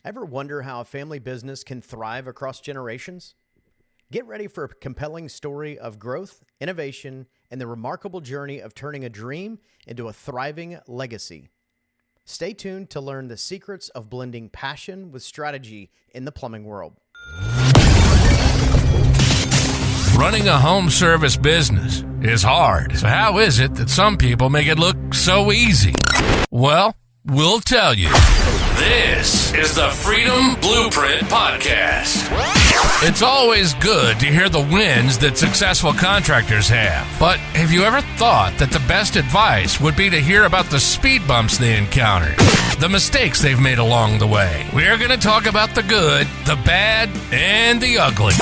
Ever wonder how a family business can thrive across generations? Get ready for a compelling story of growth, innovation, and the remarkable journey of turning a dream into a thriving legacy. Stay tuned to learn the secrets of blending passion with strategy in the plumbing world. Running a home service business is hard. So how is it that some people make it look so easy? Well, we'll tell you. This is the Freedom Blueprint Podcast. It's always good to hear the wins that successful contractors have. But have you ever thought that the best advice would be to hear about the speed bumps they encountered, the mistakes they've made along the way? We're going to talk about the good, the bad, and the ugly.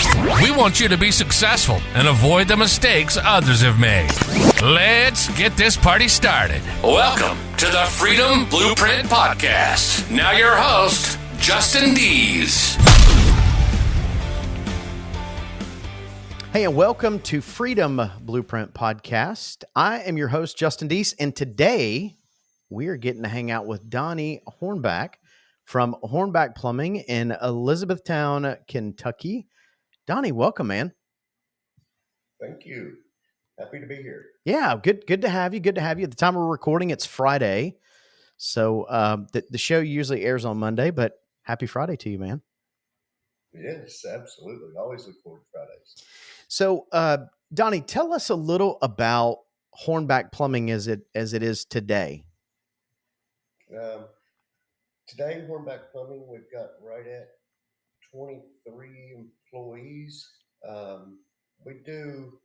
We want you to be successful and avoid the mistakes others have made. Let's get this party started. Welcome to the Freedom Blueprint Podcast. Now your host, Justin Deese. Hey, and welcome to Freedom Blueprint Podcast. I am your host, Justin Deese, and today we are getting to hang out with Donnie Hornback from Hornback Plumbing in Elizabethtown, Kentucky. Donnie, welcome, man. Thank you. Happy to be here. Yeah, good to have you. Good to have you. At the time we're recording, it's Friday. So the show usually airs on Monday, but happy Friday to you, man. Yes, absolutely. Always look forward to Fridays. So, Donnie, tell us a little about Hornback Plumbing as it is today. Today, Hornback Plumbing, we've got right at 23 employees. We do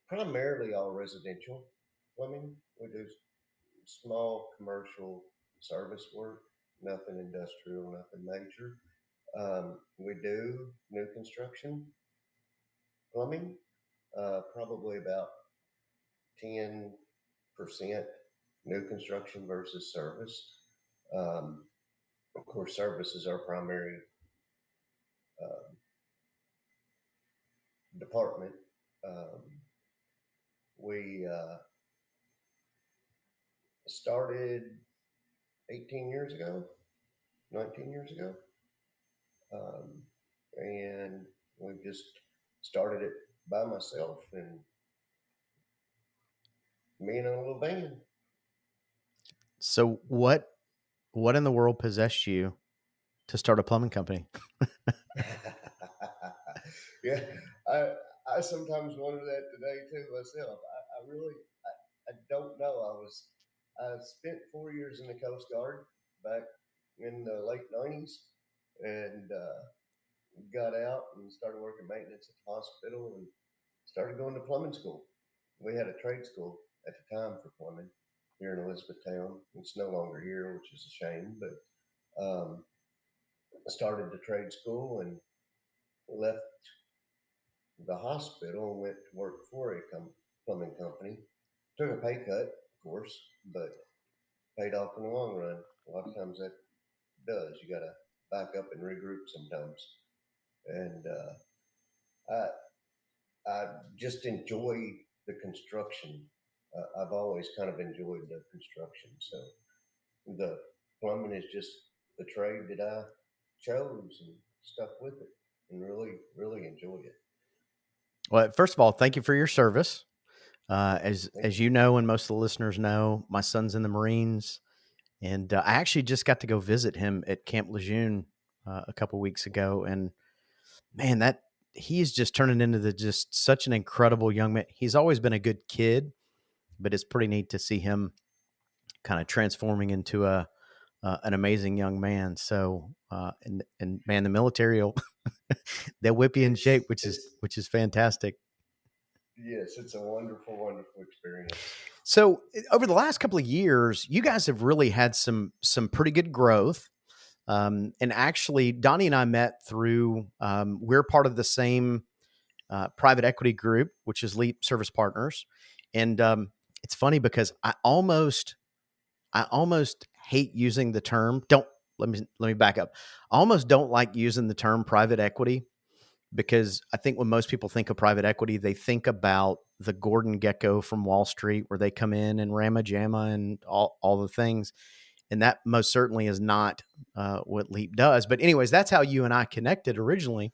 primarily all residential plumbing. We do small commercial service work, nothing industrial, nothing major. We do new construction plumbing, probably about 10% new construction versus service. Of course, service is our primary department. We started 19 years ago, and we just started it by myself and me in a little van. So what in the world possessed you to start a plumbing company? Yeah, I sometimes wonder that today too myself. I don't know. I spent 4 years in the Coast Guard back in the late 90s and got out and started working maintenance at the hospital and started going to plumbing school. We had a trade school at the time for plumbing here in Elizabethtown. It's no longer here, which is a shame, but I started the trade school and left the hospital and went to work for a plumbing company. Took a pay cut, of course, but paid off in the long run. A lot of times that does. You got to back up and regroup sometimes. And I just enjoy the construction. I've always kind of enjoyed the construction. So the plumbing is just the trade that I chose and stuck with it and really, really enjoyed it. Well, first of all, thank you for your service. As you know, and most of the listeners know, my son's in the Marines, and I actually just got to go visit him at Camp Lejeune a couple weeks ago, and man, that he's just turning into just such an incredible young man. He's always been a good kid, but it's pretty neat to see him kind of transforming into an amazing young man. So, and man, the military they'll whip you in shape, which is fantastic. Yes, it's a wonderful, wonderful experience. So over the last couple of years, you guys have really had some pretty good growth. And actually, Donnie and I met through, we're part of the same private equity group, which is Leap Service Partners. And it's funny because I almost hate using the term. Let me back up. I almost don't like using the term private equity, because I think when most people think of private equity, they think about the Gordon Gekko from Wall Street, where they come in and ramma jamma and all the things. And that most certainly is not what Leap does. But anyways, that's how you and I connected originally.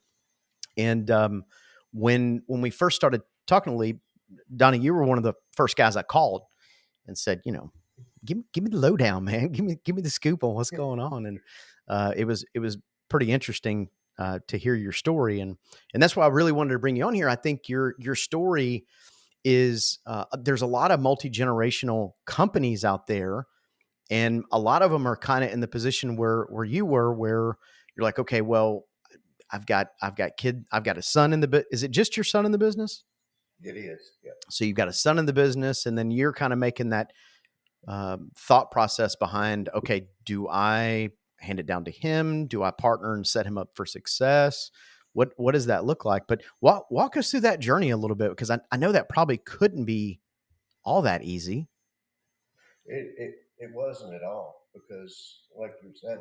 And when we first started talking to Leap, Donnie, you were one of the first guys I called and said, give me the lowdown, man. Give me the scoop on what's going on. And it was pretty interesting to hear your story. And that's why I really wanted to bring you on here. I think your story is there's a lot of multi-generational companies out there, and a lot of them are kind of in the position where you were, where you're like, okay, well, I've got a son in the is it just your son in the business? It is. Yeah. So you've got a son in the business, and then you're kind of making that thought process behind, okay, do I hand it down to him? Do I partner and set him up for success? What does that look like? But walk us through that journey a little bit, because I know that probably couldn't be all that easy. It wasn't at all, because like you said,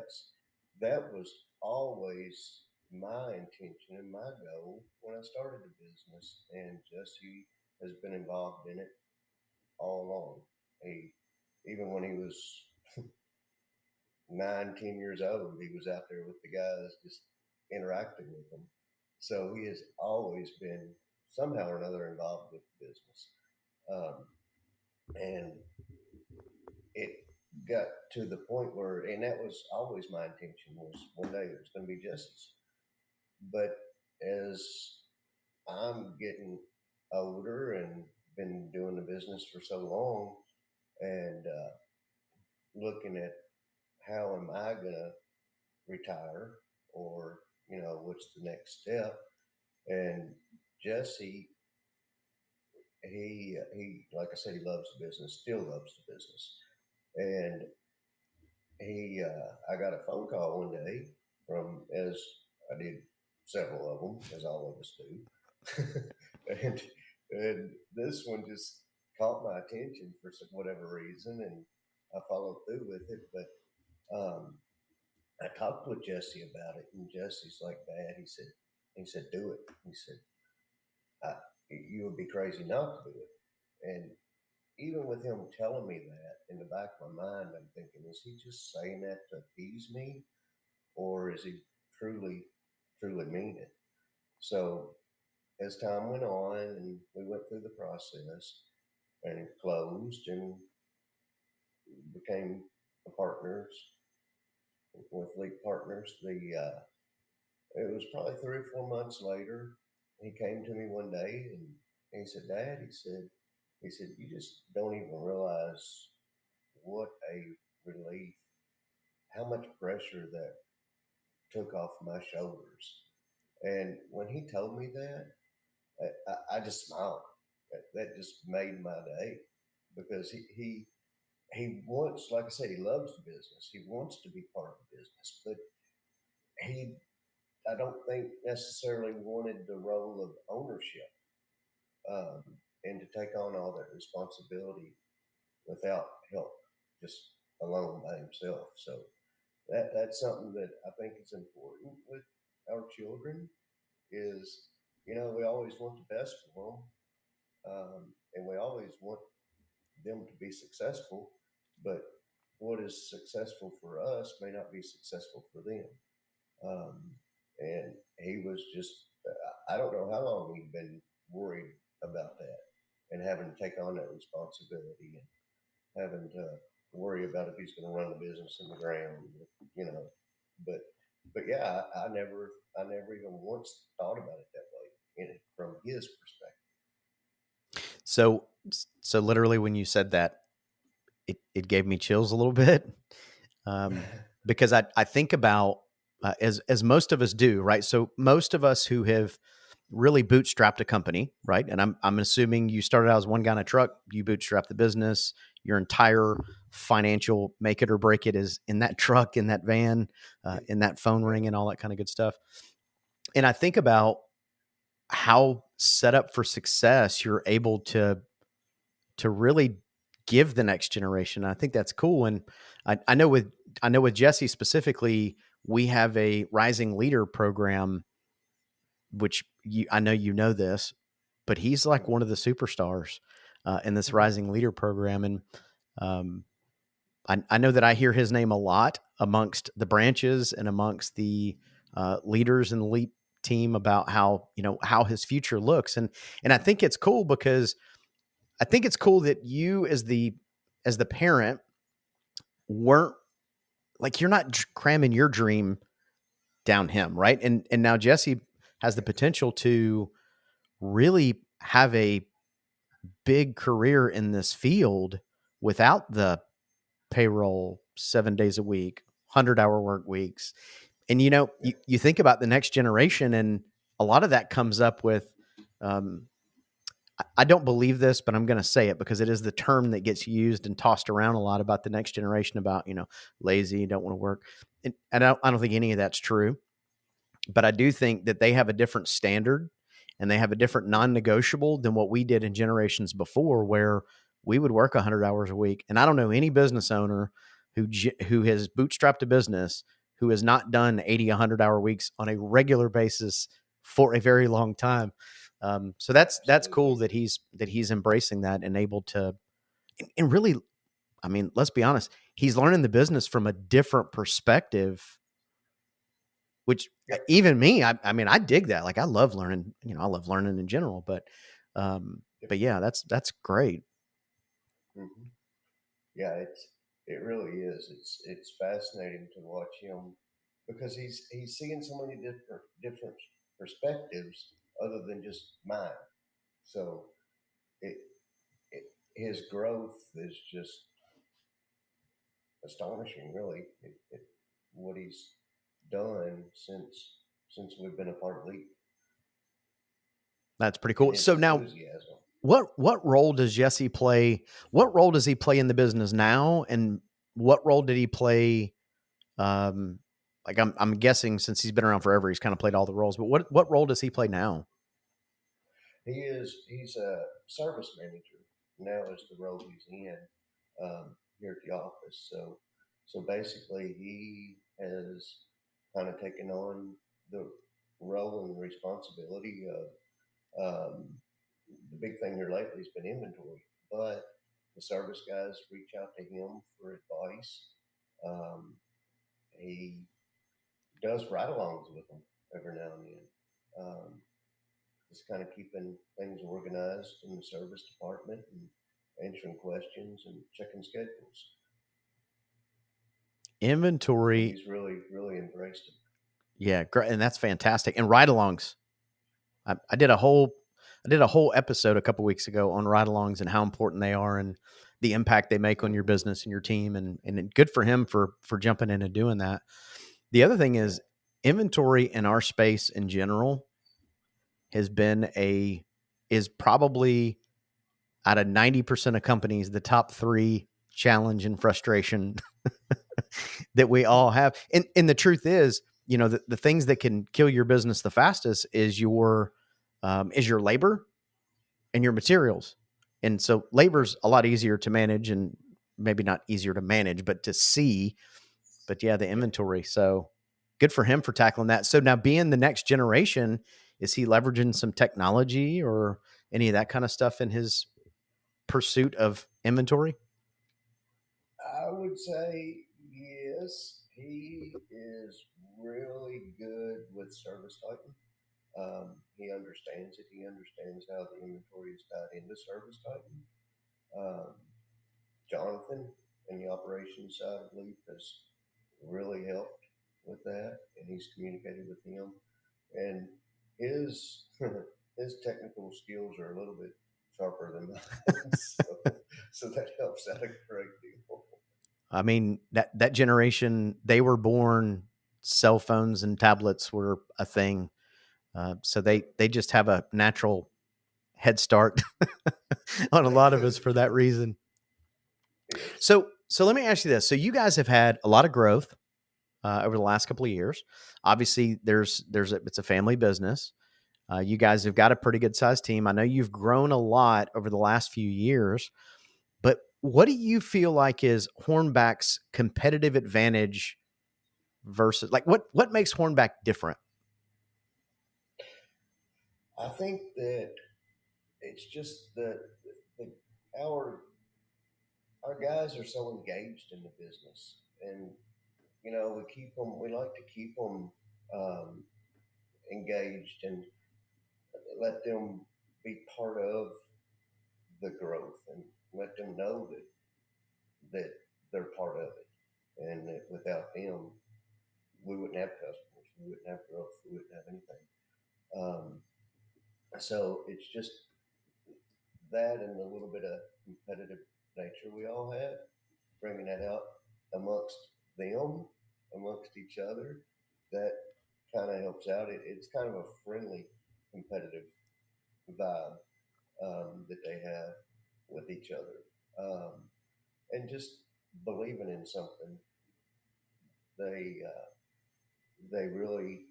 that was always my intention and my goal when I started the business, and Jesse has been involved in it all along. Even when he was 9, 10 years old, he was out there with the guys just interacting with them. So he has always been somehow or another involved with the business. And it got to the point where, and that was always my intention, was one day it was going to be Jesse's. But as I'm getting older and been doing the business for so long, and looking at how am I going to retire, or what's the next step, and Jesse, he like I said, he loves the business, still loves the business, and I got a phone call one day from, as I did several of them, as all of us do, and this one just caught my attention for whatever reason, and I followed through with it. But I talked with Jesse about it, and Jesse's like, "Dad," he said, "Do it." He said, "You would be crazy not to do it." And even with him telling me that, in the back of my mind, I'm thinking, is he just saying that to appease me, or is he truly mean it? So as time went on, and we went through the process, and it closed, and became partners with Leap Partners. It was probably 3 or 4 months later, he came to me one day, and he said, "Dad," he said, "you just don't even realize what a relief, how much pressure that took off my shoulders." And when he told me that, I just smiled. That just made my day, because he wants, like I said, he loves the business. He wants to be part of the business, but I don't think necessarily wanted the role of ownership, and to take on all that responsibility without help, just alone by himself. So that's something that I think is important with our children. Is we always want the best for them, and we always want them to be successful, but what is successful for us may not be successful for them. And he was just, I don't know how long he'd been worried about that, and having to take on that responsibility, and having to worry about if he's going to run the business in the ground, but yeah, I never even once thought about it that way, from his perspective. So literally, when you said that, it gave me chills a little bit, because I think about, as most of us do, right? So most of us who have really bootstrapped a company, right? And I'm assuming you started out as one guy in a truck, you bootstrapped the business, your entire financial make it or break it is in that truck, in that van, in that phone ring, and all that kind of good stuff. And I think about how set up for success you're able to really give the next generation. I think that's cool. And I know with Jesse specifically, we have a rising leader program, which I know this, but he's like one of the superstars in this rising leader program. And I know that I hear his name a lot amongst the branches and amongst the leaders in the LEAP team about how, how his future looks. And I think it's cool because I think it's cool that you as the parent weren't like, you're not cramming your dream down him. Right. And now Jesse has the potential to really have a big career in this field without the payroll 7 days a week, 100-hour work weeks. And, you think about the next generation, and a lot of that comes up with, I don't believe this, but I'm going to say it because it is the term that gets used and tossed around a lot about the next generation, about, lazy, don't want to work. And I don't think any of that's true, but I do think that they have a different standard and they have a different non-negotiable than what we did in generations before, where we would work 100 hours a week. And I don't know any business owner who has bootstrapped a business who has not done 80, 100-hour weeks on a regular basis for a very long time. So that's cool that he's embracing that and able to, and really, I mean, let's be honest, he's learning the business from a different perspective, which even me, I mean, I dig that. Like, I love learning, I love learning in general, but yeah, that's great. Mm-hmm. Yeah, it really is. It's fascinating to watch him because he's seeing so many different perspectives other than just mine. So it, his growth is just astonishing, really. What he's done since we've been a part of Leap. That's pretty cool. So now, enthusiasm. what role does Jesse play? What role does he play in the business now? And what role did he play? Like, I'm guessing since he's been around forever, he's kind of played all the roles, but what role does he play now? He's a service manager now, is the role he's in here at the office. So basically, he has kind of taken on the role and responsibility of the big thing here lately has been inventory, but the service guys reach out to him for advice. He does ride-alongs with them every now and then. Just kind of keeping things organized in the service department and answering questions and checking schedules. Inventory. He's really, really embraced it. Yeah, great, and that's fantastic. And ride-alongs. I did a whole episode a couple weeks ago on ride-alongs and how important they are and the impact they make on your business and your team. And good for him for jumping in and doing that. The other thing is, inventory in our space in general is probably, out of 90% of companies, the top 3 challenge and frustration that we all have. And the truth is, the things that can kill your business the fastest is your labor and your materials. And so labor's a lot easier to manage, and maybe not easier to manage, but to see. But yeah, the inventory. So good for him for tackling that. So now, being the next generation, is he leveraging some technology or any of that kind of stuff in his pursuit of inventory? I would say yes. He is really good with service typing. He understands it. He understands how the inventory is tied into service typing. Jonathan in the operations side of Leap has really helped with that, and he's communicated with him. And his his technical skills are a little bit sharper than mine, so that helps out a great deal. I mean, that generation, they were born, cell phones and tablets were a thing. So they just have a natural head start on a lot of us for that reason. So let me ask you this. So you guys have had a lot of growth over the last couple of years. Obviously, it's a family business. You guys have got a pretty good sized team. I know you've grown a lot over the last few years, but what do you feel like is Hornback's competitive advantage versus, like, what makes Hornback different? I think that it's just that our our guys are so engaged in the business, and we like to keep them engaged and let them be part of the growth and let them know that they're part of it, and that without them, we wouldn't have customers, we wouldn't have growth, we wouldn't have anything. So it's just that and a little bit of competitive nature we all have, bringing that out amongst them, amongst each other, that kind of helps out. It's kind of a friendly, competitive vibe that they have with each other, and just believing in something. They they really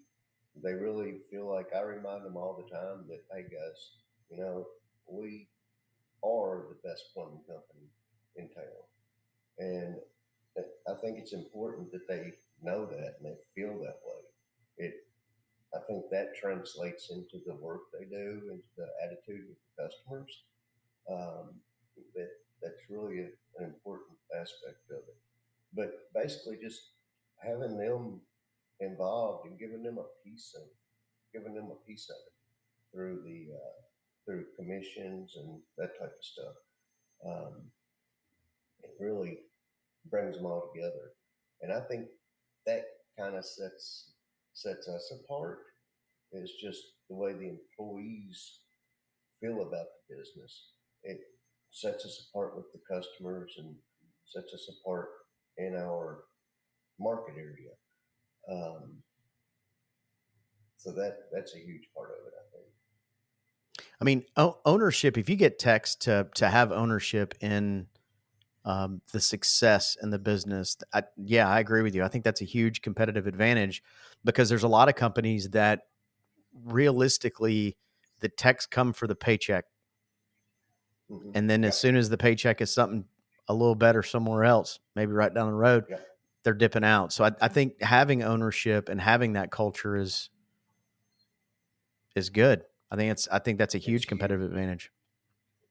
they really feel like I remind them all the time that, hey guys, we are the best plumbing company in town, and I think it's important that they know that and they feel that way. It I think that translates into the work they do, into the attitude with the customers. Um, that that's really an important aspect of it. But basically, just having them involved and giving them a piece of it through the through commissions and that type of stuff. Um, it really brings them all together, and I think that kind of sets us apart. Is just the way the employees feel about the business. It sets us apart with the customers and sets us apart in our market area. Um, so that's a huge part of it, I think. I mean, ownership, if you get text to have ownership in the success in the business, I agree with you. I think that's a huge competitive advantage because there's a lot of companies that realistically the techs come for the paycheck. Mm-hmm. And then as soon as the paycheck is something a little better somewhere else, maybe right down the road, they're dipping out. So I think having ownership and having that culture is good. I think that's a huge competitive advantage.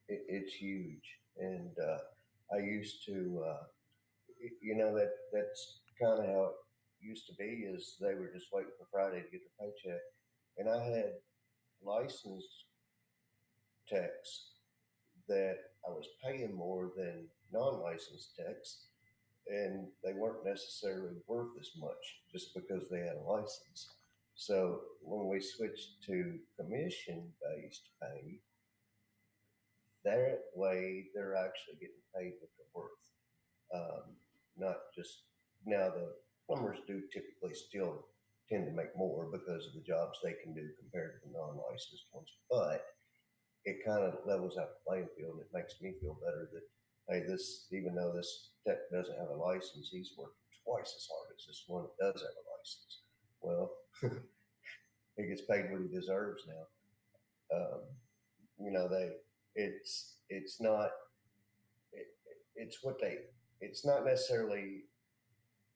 It's huge. And I used to, that's kind of how it used to be, is they were just waiting for Friday to get their paycheck. And I had licensed techs that I was paying more than non-licensed techs, and they weren't necessarily worth as much just because they had a license. So when we switched to commission-based pay, that way they're actually getting paid what they're worth. Not just now, the plumbers do typically still tend to make more because of the jobs they can do compared to the non-licensed ones, but it kind of levels out the playing field, and it makes me feel better that, hey, even though this tech doesn't have a license, he's working twice as hard as this one that does have a license. Well, he gets paid what he deserves now. It's not it's what they it's not necessarily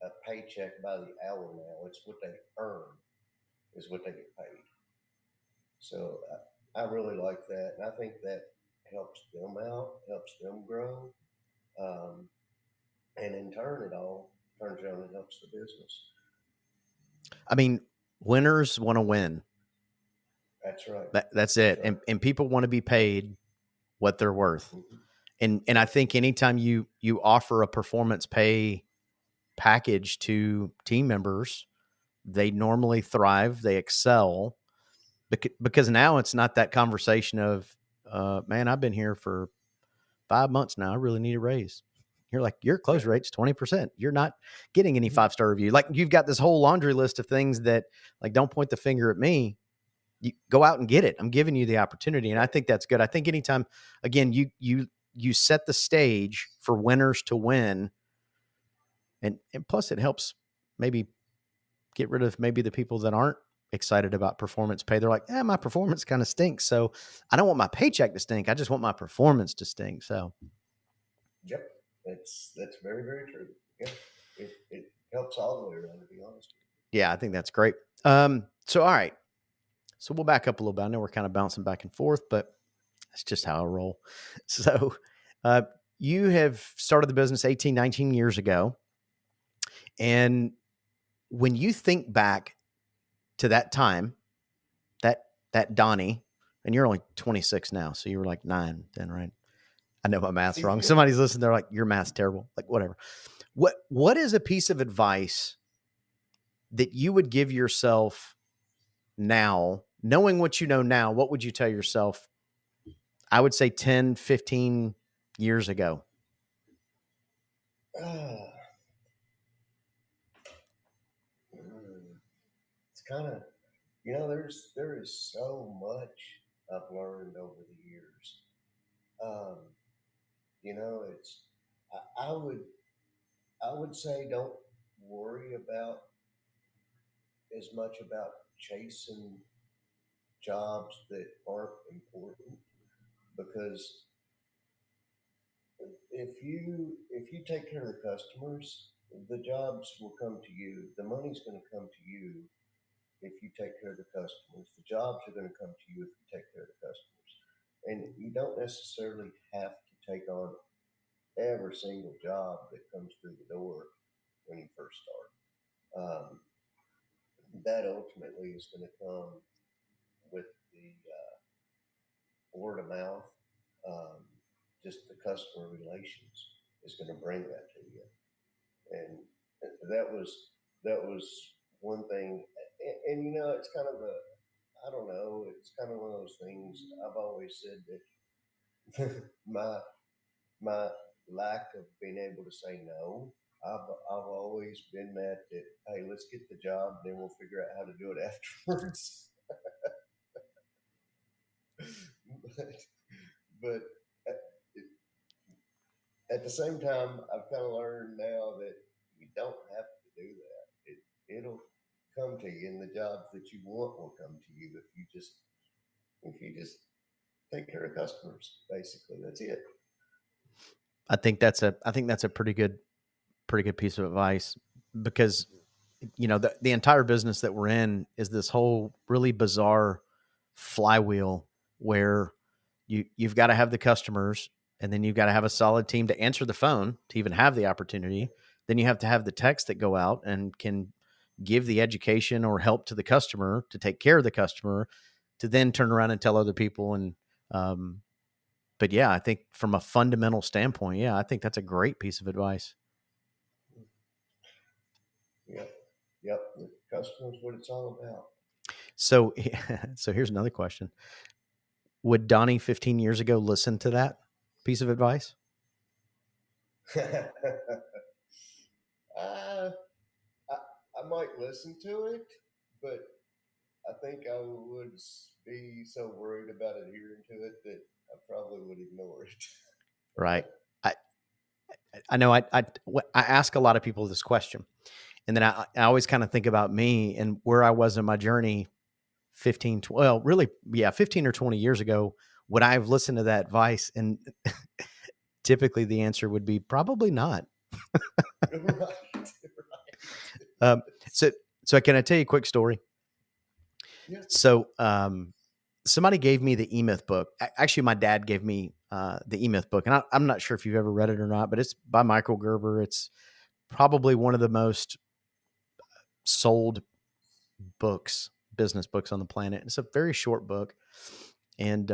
a paycheck by the hour now. It's what they earn is what they get paid. So I really like that, and I think that helps them out, helps them grow, and in turn, it all turns around and helps the business. I mean, winners want to win. That's right. That's it. Right. And people want to be paid what they're worth. Mm-hmm. And I think anytime you offer a performance pay package to team members, they normally thrive, they excel, because now it's not that conversation of, man, I've been here for 5 months now, I really need a raise. You're like, your close rate's 20%. You're not getting any 5-star review. Like, you've got this whole laundry list of things that, like, don't point the finger at me. You go out and get it. I'm giving you the opportunity. And I think that's good. I think anytime, again, you set the stage for winners to win. And plus it helps maybe get rid of maybe the people that aren't excited about performance pay. They're like, my performance kind of stinks. So I don't want my paycheck to stink. I just want my performance to stink. So. Yep. That's very, very true. Yeah. It helps all the way around, to be honest. Yeah, I think that's great. So, all right. So we'll back up a little bit. I know we're kind of bouncing back and forth, but that's just how I roll. So you have started the business 18, 19 years ago. And when you think back to that time, that Donnie, and you're only 26 now, so you were like 9 then, right? I know my math's wrong. Somebody's listening, they're like, your math's terrible. Like, whatever. What is a piece of advice that you would give yourself now, knowing what you know now? What would you tell yourself, I would say 10, 15 years ago? It's kind of, there is so much I've learned over the years. It's, I, I would, I would say don't worry about as much about chasing jobs that aren't important, because if you take care of the customers, the jobs will come to you. The money's going to come to you if you take care of the customers. The jobs are going to come to you if you take care of the customers. And you don't necessarily have to take on every single job that comes through the door when you first start. That ultimately is going to come with the word of mouth. Just the customer relations is going to bring that to you. And that was one thing. And it's kind of I don't know, it's kind of one of those things. I've always said that my lack of being able to say no, I've always been that hey, let's get the job, then we'll figure out how to do it afterwards. but at the same time, I've kind of learned now that you don't have to do that. It'll come to you, and the jobs that you want will come to you if you just take care of customers. Basically, that's it. I think that's a pretty good piece of advice, because the entire business that we're in is this whole really bizarre flywheel where you've got to have the customers, and then you've got to have a solid team to answer the phone to even have the opportunity. Then you have to have the techs that go out and can give the education or help to the customer to take care of the customer, to then turn around and tell other people. And but yeah, I think from a fundamental standpoint, I think that's a great piece of advice. Yep. The customer's what it's all about. So here's another question. Would Donnie 15 years ago listen to that piece of advice? I might listen to it, but I think I would be so worried about adhering to it that I probably would ignore it. Right. I know I ask a lot of people this question, and then I always kind of think about me and where I was in my journey 15 or 20 years ago. Would I have listened to that advice? And typically the answer would be probably not. Right. So can I tell you a quick story? Yeah. So somebody gave me the E-Myth book. Actually, my dad gave me the E-Myth book, and I'm not sure if you've ever read it or not, but it's by Michael Gerber. It's probably one of the most sold business books on the planet. It's a very short book. And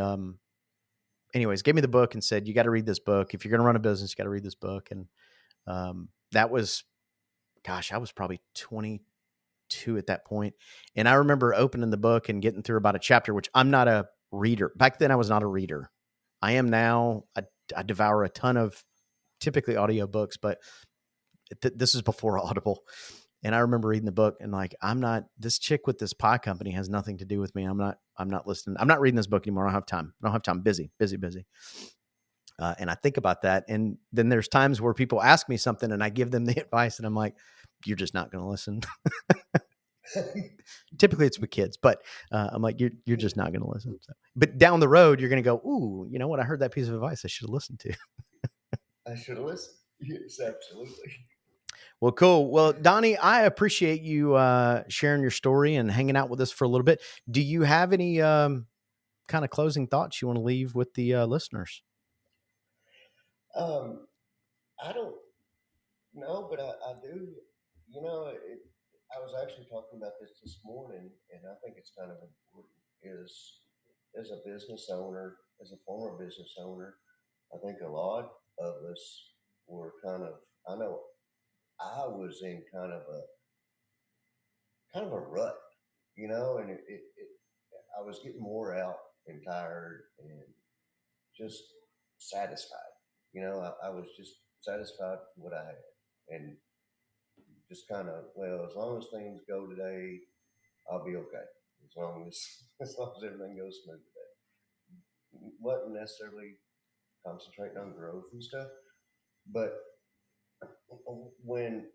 anyways, gave me the book and said, you got to read this book. If you're going to run a business, you got to read this book. And that was, I was probably 22 at that point. And I remember opening the book and getting through about a chapter, which I'm not a reader. Back then I was not a reader. I am now. I devour a ton of typically audiobooks, but this is before Audible. And I remember reading the book and like, this chick with this pie company has nothing to do with me. I'm not listening. I'm not reading this book anymore. I don't have time. Busy. And I think about that. And then there's times where people ask me something and I give them the advice and I'm like, you're just not going to listen. Typically it's with kids, but I'm like, you're just not going to listen. So, but down the road, you're going to go, ooh, you know what? I heard that piece of advice I should have listened to. I should have listened. Yes, absolutely. Well, cool. Well, Donnie, I appreciate you sharing your story and hanging out with us for a little bit. Do you have any kind of closing thoughts you want to leave with the listeners? I don't know, but I do. I was actually talking about this morning, and I think it's kind of important. Is as a business owner, as a former business owner, I think a lot of us were kind of. I know I was in kind of a rut, and I was getting wore out and tired and just satisfied. I was just satisfied with what I had, and just kind of, well, as long as things go today, I'll be okay. As long as as long as everything goes smooth today. Wasn't necessarily concentrating on growth and stuff, but when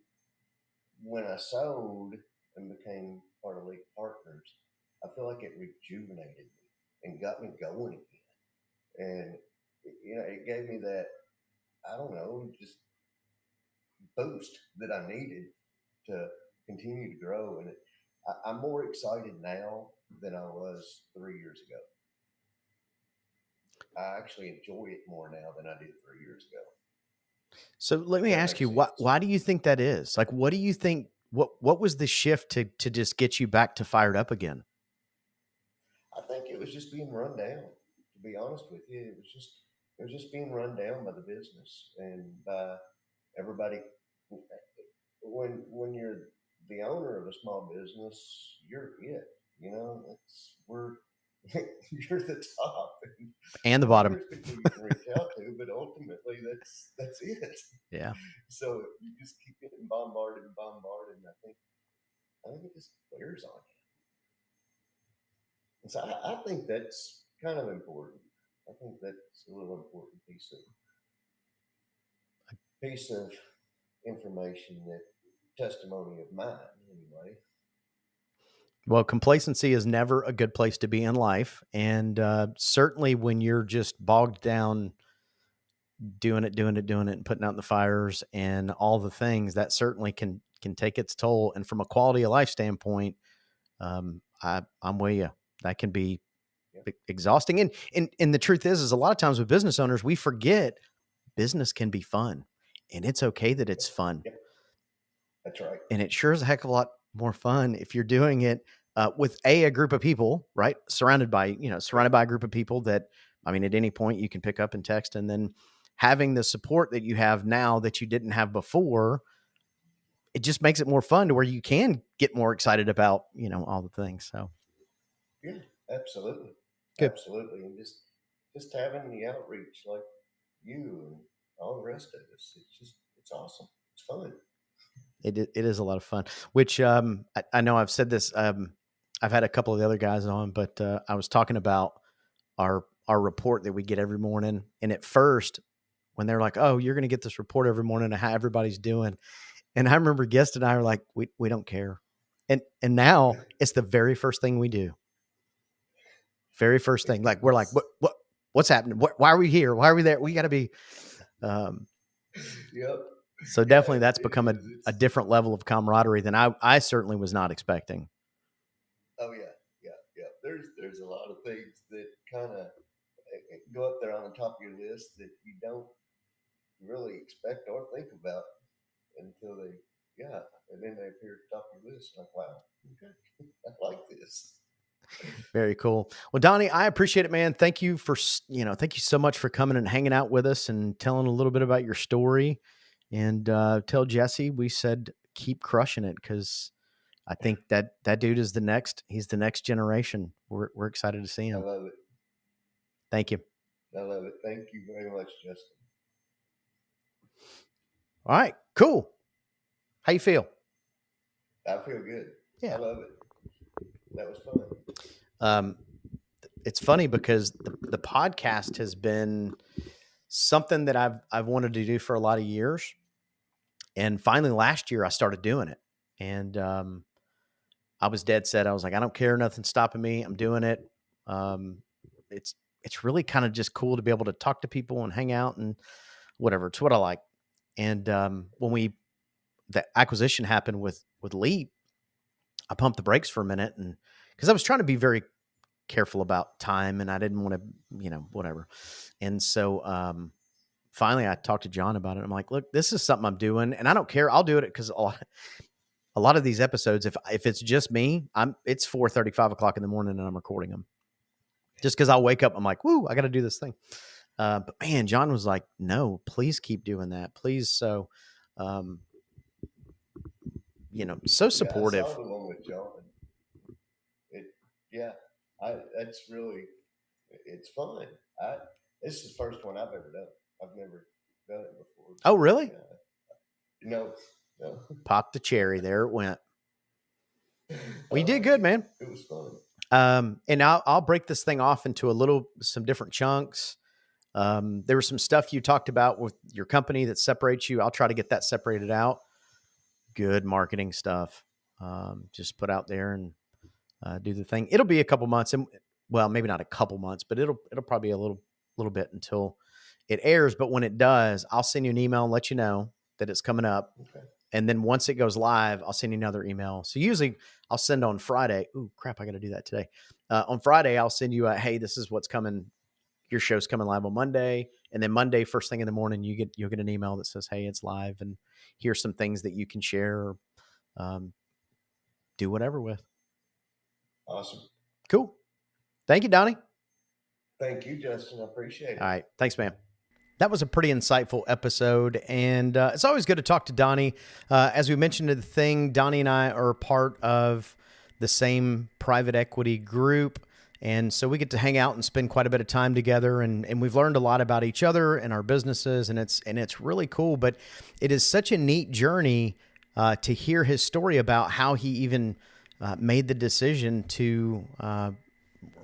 when I sold and became part of League Partners, I feel like it rejuvenated me and got me going again. And it gave me that, I don't know, just boost that I needed to continue to grow. And I'm more excited now than I was 3 years ago. I actually enjoy it more now than I did 3 years ago. So let me That ask makes you, sense. why do you think that is? Like, what do you think? What was the shift to just get you back to fired up again? I think it was just being run down. To be honest with you, it was just being run down by the business and by everybody. When you're the owner of a small business, you're it. It's we're you're the top. And the I mean, bottom. there's people you can reach out to, but ultimately that's it. Yeah. So you just keep getting bombarded and bombarded, and I think it just wears on you. And so I think that's kind of important. I think that's a little important piece of information, that testimony of mine anyway. Well, complacency is never a good place to be in life. And certainly when you're just bogged down doing it, and putting out the fires and all the things, that certainly can take its toll. And from a quality of life standpoint, I'm with you. That can be Yeah, exhausting. And the truth is a lot of times with business owners, we forget business can be fun, and it's okay that yeah, it's fun. yeah. That's right. And it sure is a heck of a lot more fun if you're doing it with a group of people, right? Surrounded by a group of people that, I mean, at any point you can pick up and text, and then having the support that you have now that you didn't have before, it just makes it more fun to where you can get more excited about, all the things. So Yeah, absolutely, good. absolutely, and just having the outreach like you and all the rest of us, it's awesome. It's fun. It is a lot of fun, which I know I've said this. I've had a couple of the other guys on, but I was talking about our report that we get every morning. And at first, when they're like, "Oh, you're going to get this report every morning of how everybody's doing," and I remember Guest and I were like, "We don't care," and now it's the very first thing we do. Very first thing, like we're like, what's happening? Why are we here? Why are we there? We got to be. Um, Yep. so Yeah, definitely, that's it become is. a It's different level of camaraderie than I certainly was not expecting. Oh yeah, yeah, yeah. There's a lot of things that kind of go up there on the top of your list that you don't really expect or think about until yeah, and then they appear at the top of your list. Like, wow, okay, I like this. Very cool. Well, Donnie, I appreciate it, man. Thank you thank you so much for coming and hanging out with us and telling a little bit about your story. And tell Jesse we said keep crushing it, because I think that dude is he's the next generation. We're excited to see I him. love it. Thank you. I love it. Thank you very much, Justin. All right, cool. How you feel? I feel good. I Yeah. love it. That was fun. Um, it's funny because the podcast has been something that I've wanted to do for a lot of years. And finally last year I started doing it. And I was dead set. I was like, I don't care, nothing's stopping me. I'm doing it. Um, it's it's really kind of just cool to be able to talk to people and hang out and whatever. It's what I like. And when the acquisition happened with Leap, I pumped the brakes for a minute, and because I was trying to be very careful about time, and I didn't want to, whatever. And so finally I talked to John about it. I'm like, look, this is something I'm doing, and I don't care. I'll do it because a lot of these episodes, if it's just me, it's 4:30, 5 o'clock in the morning, and I'm recording them. Just because I'll wake up, I'm like, woo, I got to do this thing. But man, John was like, no, please keep doing that, please. So, so supportive. I saw the one with John. That's really, it's fun. This is the first one I've ever done. I've never done it before. Oh, really? No. Pop the cherry. There it went. Well, you did good, man. It was fun. And I'll break this thing off into some different chunks. There was some stuff you talked about with your company that separates you. I'll try to get that separated out. Good marketing stuff. Just put out there and do the thing. It'll be a couple months, and well, maybe not a couple months, but it'll probably be a little bit until it airs. But when it does, I'll send you an email and let you know that it's coming up. Okay. And then once it goes live, I'll send you another email. So usually I'll send on Friday. Ooh, crap, I got to do that today. On Friday, I'll send you hey, this is what's coming. Your show's coming live on Monday. And then Monday, first thing in the morning, you'll get an email that says, hey, it's live. And here's some things that you can share or do whatever with. Awesome. Cool. Thank you, Donnie. Thank you, Justin. I appreciate it. All right. Thanks, man. That was a pretty insightful episode, and it's always good to talk to Donnie. As we mentioned in the thing, Donnie and I are part of the same private equity group, and so we get to hang out and spend quite a bit of time together, and we've learned a lot about each other and our businesses, and it's really cool. But it is such a neat journey to hear his story about how he even made the decision to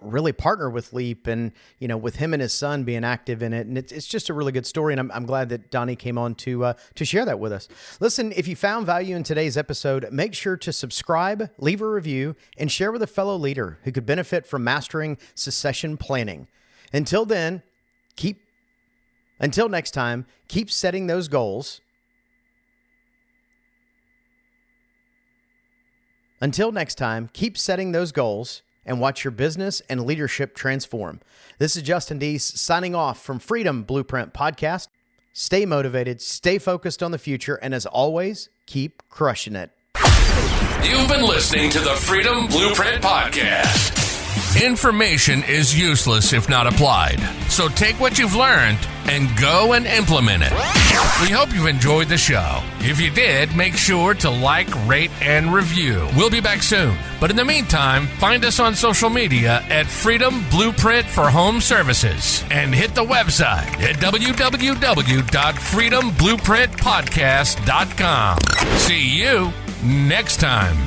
really partner with Leap, and with him and his son being active in it. And it's just a really good story, and I'm glad that Donnie came on to share that with us. Listen, if you found value in today's episode, make sure to subscribe, leave a review, and share with a fellow leader who could benefit from mastering succession planning. Until next time, keep setting those goals. Until next time, keep setting those goals and watch your business and leadership transform. This is Justin Deese signing off from Freedom Blueprint Podcast. Stay motivated, stay focused on the future, and as always, keep crushing it. You've been listening to the Freedom Blueprint Podcast. Information is useless if not applied. So take what you've learned and go and implement it. We hope you've enjoyed the show. If you did, make sure to like, rate, and review. We'll be back soon. But in the meantime, find us on social media at Freedom Blueprint for Home Services and hit the website at www.freedomblueprintpodcast.com. See you next time.